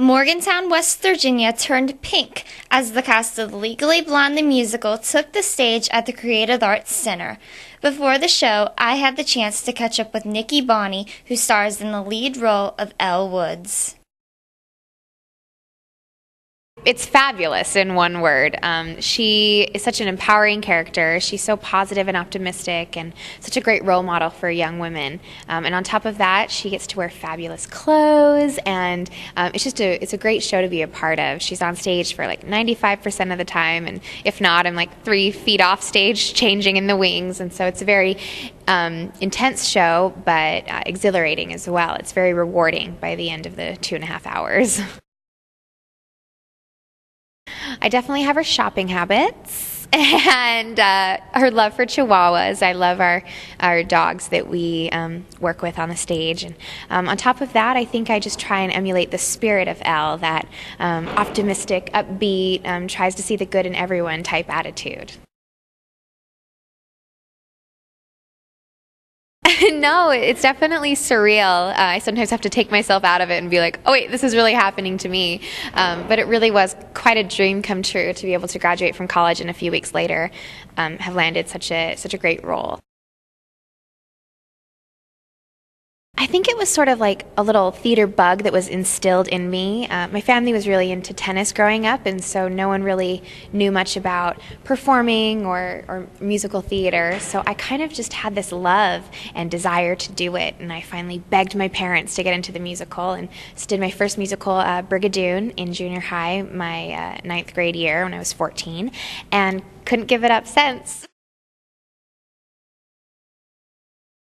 Morgantown, West Virginia turned pink as the cast of Legally Blonde the musical took the stage at the Creative Arts Center. Before the show, I had the chance to catch up with Nikki Bohne, who stars in the lead role of Elle Woods. It's fabulous in one word. She is such an empowering character. She's so positive and optimistic and such a great role model for young women. And on top of that, she gets to wear fabulous clothes, and it's a great show to be a part of. She's on stage for like 95% of the time, and if not, I'm like 3 feet off stage changing in the wings. And so it's a very intense show, but exhilarating as well. It's very rewarding by the end of the 2.5 hours. I definitely have her shopping habits and her love for chihuahuas. I love our dogs that we work with on the stage. And on top of that, I think I just try and emulate the spirit of Elle, that optimistic, upbeat, tries to see the good in everyone type attitude. No, it's definitely surreal. I sometimes have to take myself out of it and be like, oh wait, this is really happening to me. But it really was quite a dream come true to be able to graduate from college and a few weeks later have landed such a great role. I think it was sort of like a little theater bug that was instilled in me. My family was really into tennis growing up, and so no one really knew much about performing or musical theater. So I kind of just had this love and desire to do it, and I finally begged my parents to get into the musical, and just did my first musical, Brigadoon, in junior high, my 9th grade year when I was 14, and couldn't give it up since.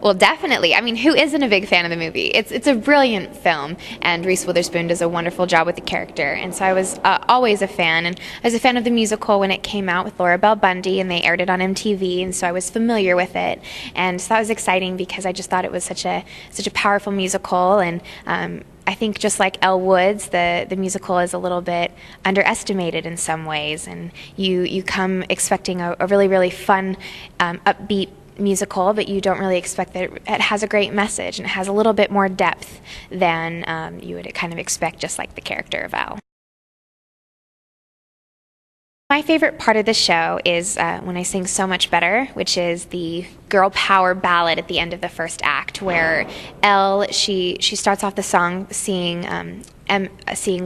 Well, definitely. I mean, who isn't a big fan of the movie? It's a brilliant film, and Reese Witherspoon does a wonderful job with the character. And so I was always a fan, and I was a fan of the musical when it came out with Laura Bell Bundy, and they aired it on MTV, and so I was familiar with it. And so that was exciting because I just thought it was such a powerful musical, and I think just like Elle Woods, the musical is a little bit underestimated in some ways, and you come expecting a really, really fun, upbeat musical, but you don't really expect that it has a great message, and it has a little bit more depth than you would kind of expect, just like the character of Elle. My favorite part of the show is when I sing So Much Better, which is the girl power ballad at the end of the first act, where Elle, she starts off the song seeing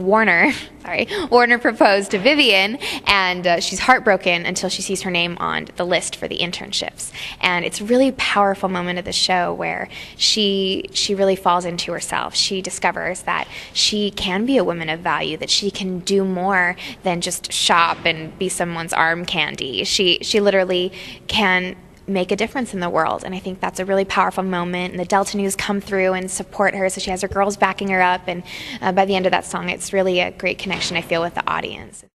Warner propose to Vivian, and she's heartbroken until she sees her name on the list for the internships. And it's a really powerful moment of the show where she really falls into herself. She discovers that she can be a woman of value, that she can do more than just shop and be someone's arm candy. She literally can make a difference in the world, and I think that's a really powerful moment, and the Delta News come through and support her, so she has her girls backing her up, and by the end of that song, it's really a great connection I feel with the audience.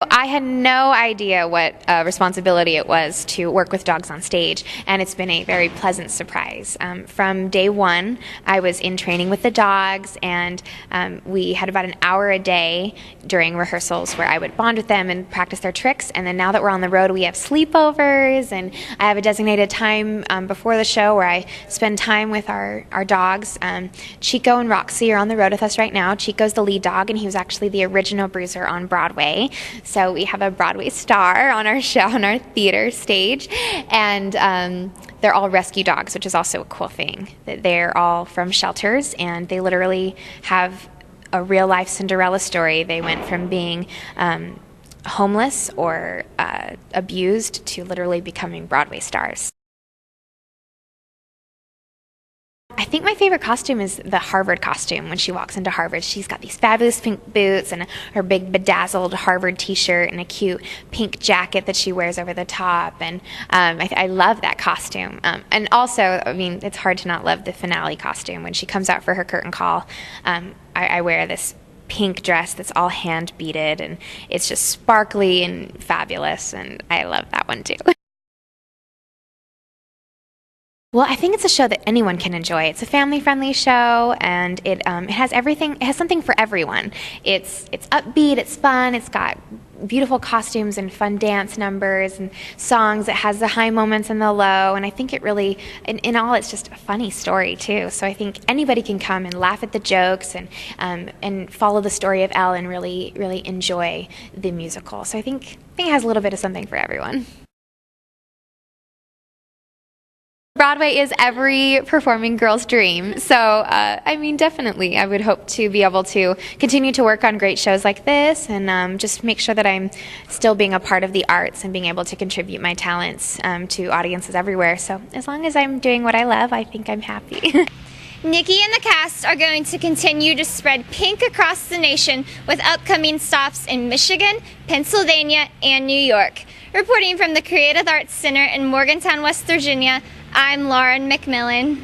I had no idea what responsibility it was to work with dogs on stage, and it's been a very pleasant surprise. From day one, I was in training with the dogs, and we had about an hour a day during rehearsals where I would bond with them and practice their tricks, and then now that we're on the road, we have sleepovers, and I have a designated time before the show where I spend time with our dogs. Chico and Roxy are on the road with us right now. Chico's the lead dog, and he was actually the original Bruiser on Broadway. So we have a Broadway star on our show, on our theater stage, and they're all rescue dogs, which is also a cool thing. They're all from shelters, and they literally have a real-life Cinderella story. They went from being homeless or abused to literally becoming Broadway stars. I think my favorite costume is the Harvard costume. When she walks into Harvard, she's got these fabulous pink boots and her big bedazzled Harvard t-shirt and a cute pink jacket that she wears over the top, and I love that costume. And also, I mean, it's hard to not love the finale costume. When she comes out for her curtain call, I wear this pink dress that's all hand beaded, and it's just sparkly and fabulous, and I love that one too. Well, I think it's a show that anyone can enjoy. It's a family-friendly show, and it has everything. It has something for everyone. It's upbeat, it's fun, it's got beautiful costumes and fun dance numbers and songs. It has the high moments and the low, and I think it really, in all, it's just a funny story too. So I think anybody can come and laugh at the jokes and follow the story of Elle and really enjoy the musical. So I think it has a little bit of something for everyone. Broadway is every performing girl's dream. So, I mean, definitely, I would hope to be able to continue to work on great shows like this and just make sure that I'm still being a part of the arts and being able to contribute my talents to audiences everywhere. So, as long as I'm doing what I love, I think I'm happy. Nikki and the cast are going to continue to spread pink across the nation with upcoming stops in Michigan, Pennsylvania, and New York. Reporting from the Creative Arts Center in Morgantown, West Virginia, I'm Lauren McMillen.